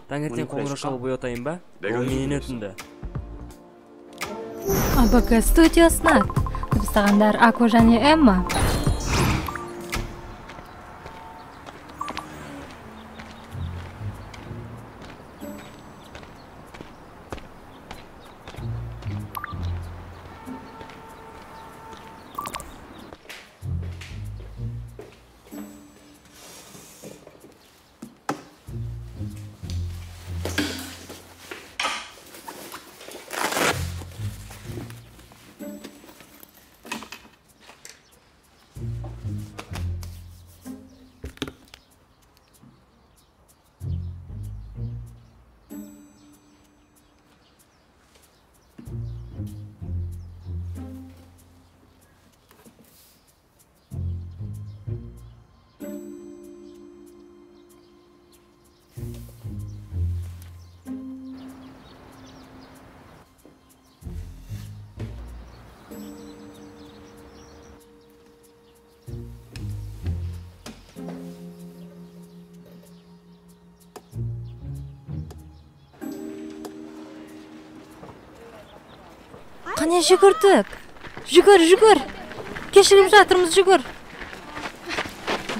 Таңертең қоңырау шалып оятайын ба? Ол менен өтінді. АБК студиясына табыстағандар Аку және Эмма. Қане жүгірдік. Жүгір. Кешігіп жатырмыз, жүгір.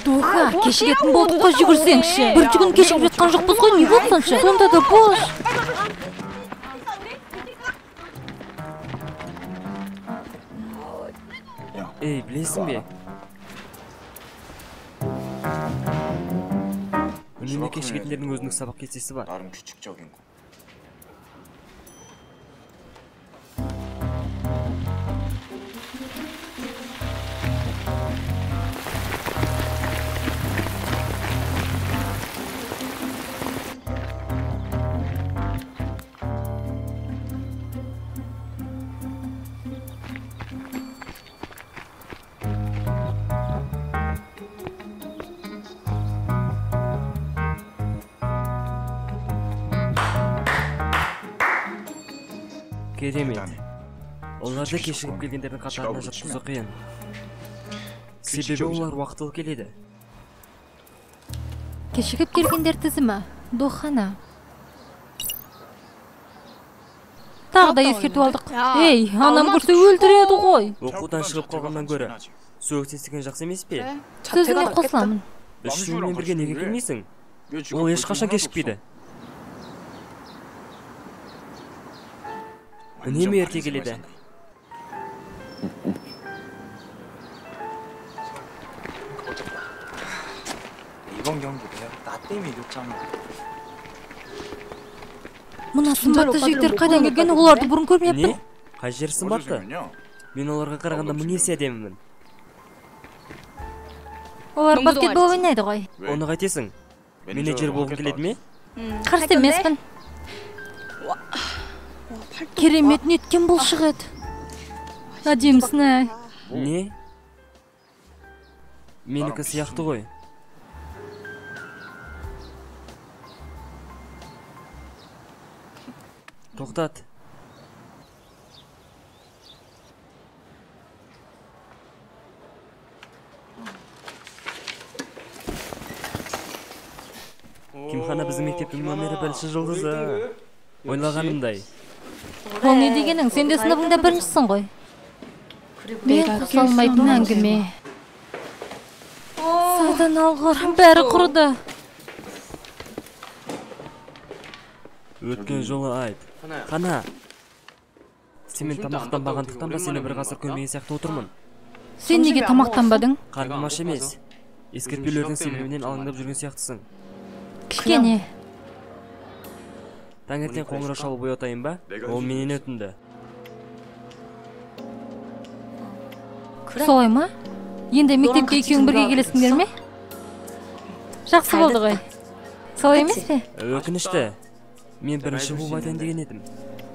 Доға, кешігетін болдық қой, жүгірсеңші. Бір жүгін кешігіп жатқан жоқпыз ғой, не болсаншы? Сонда да бош. Ей, білесің бе? Үнемі кешігетіндердің өзінің сабақ кестесі бар. 나름 규칙적인 거. Керемет. Оларды кешігіп келгендердің қатарына жатқызу қиын. Себебі олар уақытылы келеді. Кешігіп келгендер тізімі. Дохана. Тағы да ескертіп алдық. Ей, анам көрсе өлтіреді ғой. Оқудан шығып қалғаннан гөрі сөгіктен істеген жақсы емес пе? Сөзіңе қосыламын. Үшеуімен бірге неге келмейсің? Ол ешқашан кешікпейді. үнемі ерте келеді. 이번 경기도 나 때문에 늦잖아. Мына сымбатты жігіттер қайдан келген, оларды бұрын көрмеппін. Не? Қай жер сымбатты? Мен оларға қарағанда мың есе әдемімін. Олар баскетбол ойнайды ғой. Оны қайтесің? Менеджер болғың келеді ме? Қарсы емеспін. Керемет неткен бұл шығады. Әдемісін әй. Не? Менікі сияқты ғой. Тоқтат. Кимхана біздің мектептің номері бірінші жұлдызы. Ойлағанымдай. Ол не дегенің, сен де сыныбыңда біріншісің ғой. Мен қоса алмайтын әңгіме. Сайдан алғыр, бәрі құрыды. Өткен жолы айт. Қана. Сен тамақтанбағандықтан ба сені бір ғасыр көрмеген сияқты отырмын. Сен неге тамақтанбадың? Қарным аш емес. Ескертпеулердің себебінен алаңдап жүрген сияқтысың. Кішкене. Таңертең қоңырау шалып оятайын ба? Ол менен өтінді. Солай ма? Енді мектепке екеуің бірге келесіңдер ме? Жақсы болды ғой. Солай емес пе? Өкінішті. Мен бірінші болып айтайын деген едім.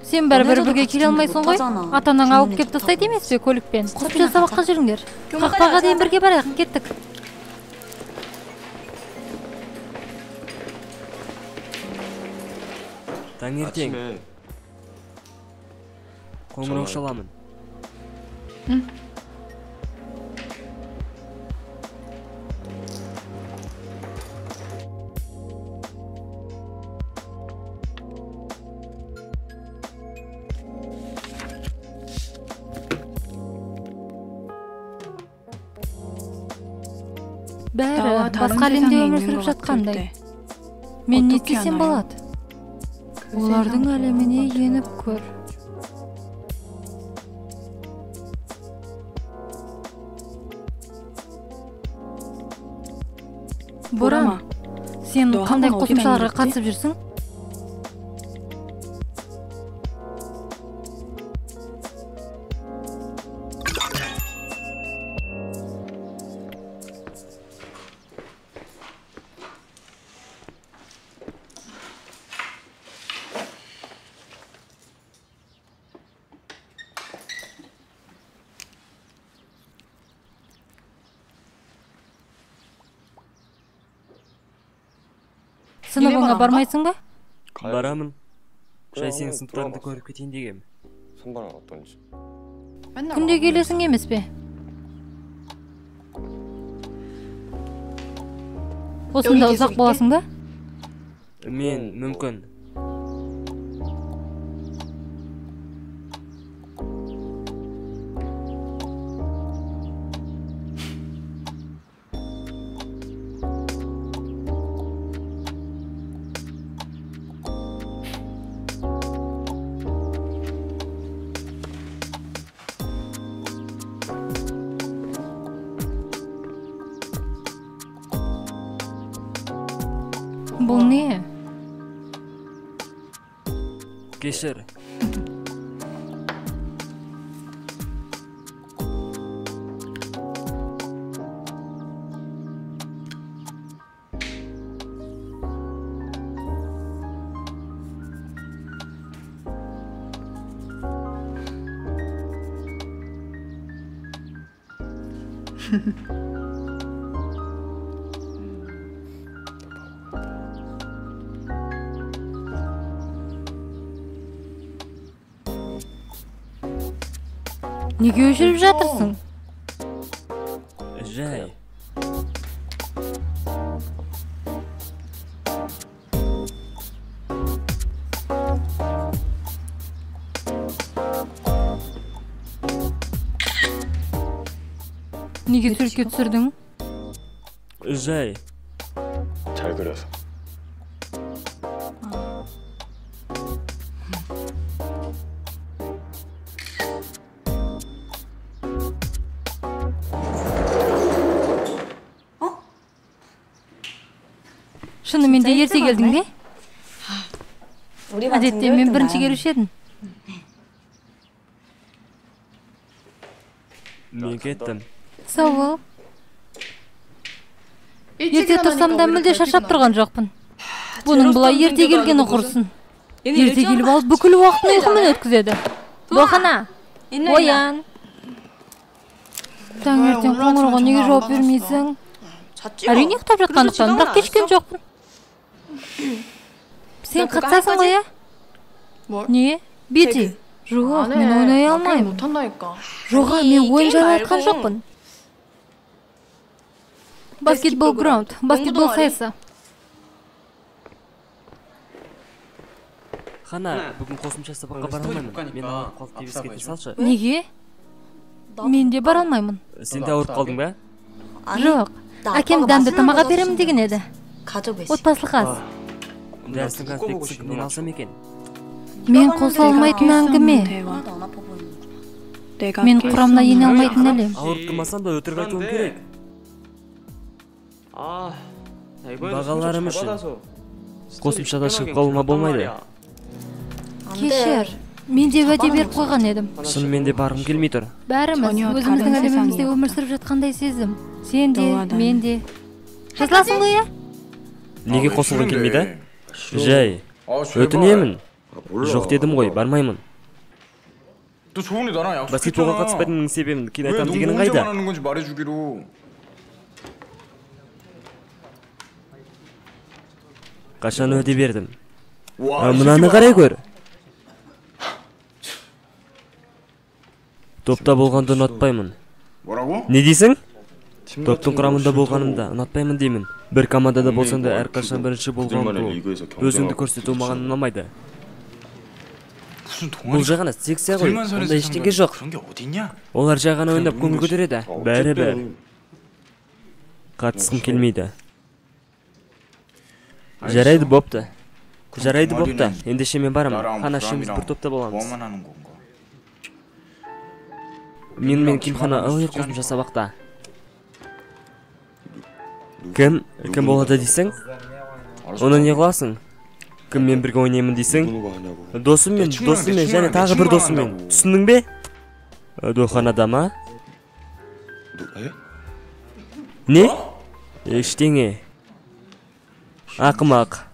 Сен бәрібір бірге келе алмайсың ғой? Атанаң алып кеп тастайды емес пе көлікпен? Қосымша сабаққа жүріңдер. Қақпаға дейін бірге барайық, кеттік. Таңертең қоңырау шаламын. бәрі басқа әлемде өмір сүріп жатқандай. Мен не істесем болады? Олардың әлеміне еніп көр. Боран, сен қандай қосымшаларға қатысып жүрсің? Сыныбыңа бармайсың ба? Барамын. Жай сенің сыныптарыңды көріп кетейін дегем. Күнде келесің емес пе? Осында ұзақ боласың ба? Мен мүмкін. Бұл не? Кешір. Неге өшіріп жатырсың? Жай. Неге суретке түсірдің? Жай. 잘 그려서. Шынымен де ерте келдің бе? Әдетте мен бірінші келуші едім. Мен кеттім. Сау бол. Ерте тұрсам да мүлде шаршап тұрған жоқпын. Бұның бұлай ерте келгені құрсын. Ерте келіп алып бүкіл уақытын ұйқымен өткізеді. Дохана, оян. Таңертең қоңырауға неге жауап бермейсің? Әрине ұйықтап жатқандықтан, бірақ кешкен жоқпын. Сен қатысасың ғой, ә? Не? Бети? Жоқ, мен ойнай алмаймын. Жоға, мен ойын жайлы айтқан жоқпын. Баскетбол граунд, баскетбол сайысы. Хана, бүгін қосымша сабаққа бара алмаймын. Мен қалып тебеске кете салшы. Неге? Мен де бара алмаймын. Сен де ауырып қалдың ба? Жоқ, әкем дәмді тамаға беремін деген еді. Отбасылық ас. Дәрістің конспектісі кімнен алсам екен? Мен қоса алмайтын әңгіме. Мен құрамына ене алмайтын әлем. Ауырып тұрмасам да өтірік айтуым керек. Бағаларым үшін қосымшада шығып қалуыма болмайды. Кешір, мен де уәде беріп қойған едім. Шынымен де барғым келмей тұр. Бәріміз өзіміздің әлемімізде өмір сүріп жатқандай сезім. Сен де, мен де. Жазыласың ғой, ә? Неге қосылғың келмейді? Жай, өтінемін. Жоқ дедім ғой, бармаймын. Баскетболға қатыспайтынның себебін кейін айтам дегенің қайда? Қашан өте бердім. Мынаны қарай көр. Топта болғанды ұнатпаймын. Не дейсің? Топтың құрамында болғанымда ұнатпаймын деймін. Бір командада болсаң да әрқашан бірінші болған бұл. Өзіңді көрсету маған ұнамайды. Бұл жағана секция ғой, онда ештеңе жоқ. Олар жағана ойнап көңіл көтереді. Бәрі. Қатысқым келмейді. Жарайды, бопты. Жарайды, бопты. Ендеше мен барамын. Хана үшеуміз бір топта боламыз. 뭐만 하는 건가? Мен Кимхана ылғи қосымша сабақта. Кім болады дейсің? Оны не қыласың? Кіммен бірге ойнаймын дейсің? Досыммен және тағы бір досыммен. Түсіндің бе? Доханада ма? Не? Ештеңе. Ақымақ.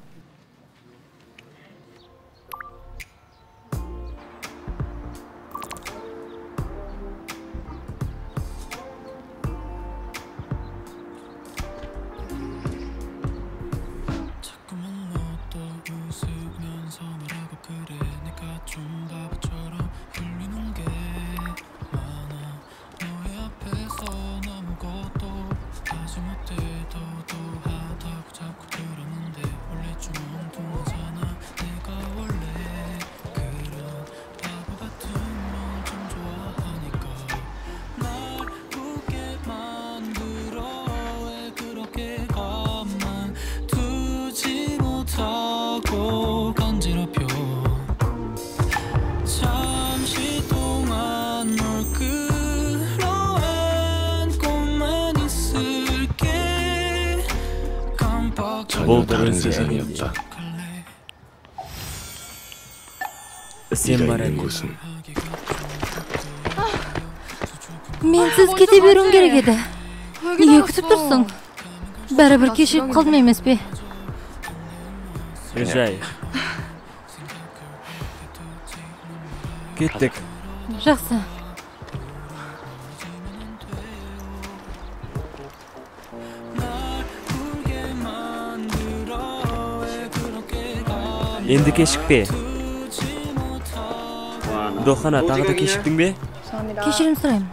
전혀 다른 세상이었다. 네가 있는 곳은 Менсіз кете беруім керек еді. Неге күтіп тұрсың? Бәрібір кешігіп қалдым емес пе? Жай. Кеттік. Жақсы. Енді кешікпе. Дохана, тағы да кешіктің бе? Кешірім сұраймын.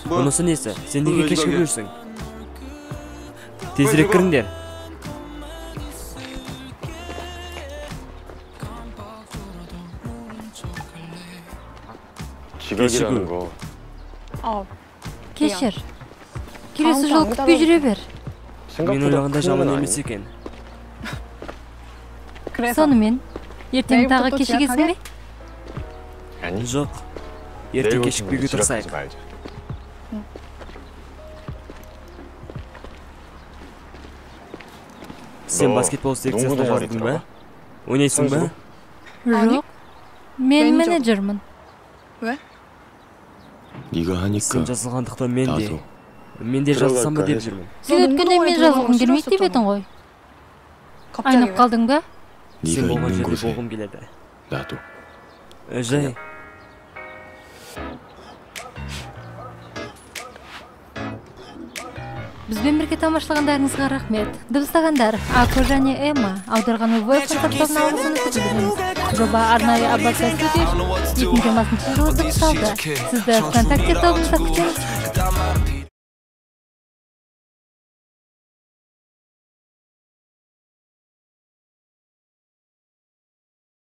Бұнысы несі? Сен неге кешігіп жүрсің? Тезірек кіріңдер. 지각이라는 거 Кешір. Келесі жол күтпей жүре бер. Мен ойлағанда жаман емес екен. Сонымен, ертең тағы кешігесің бе? Жоқ. Ертең кешікпеуге тырысайық. Сен баскетбол секциясына жаздың ба? Ойнайсың ба? Жоқ. Мен менеджермін. 네가 하니까 Сен жазылғандықтан мен де. 나도 Мен де жазылсам ба деп жүрмін. Сен өткенде мен жазылғым келмейді деп едің ғой. Айнып қалдың ба? Сен 네가 болған 있는 жерде 곳에 болғым келеді. 나도 Жай. Бізбен бірге тамашалағандарыңызға рахмет. Дыбыстағандар Ако және Эмма, аударған Веб концерттердің алғысыны білдіреміз. Жоба арнайы Аббаса Студия 2020 жылы дыбысталды. Сізді ВКонтакте тобымызда күтеміз.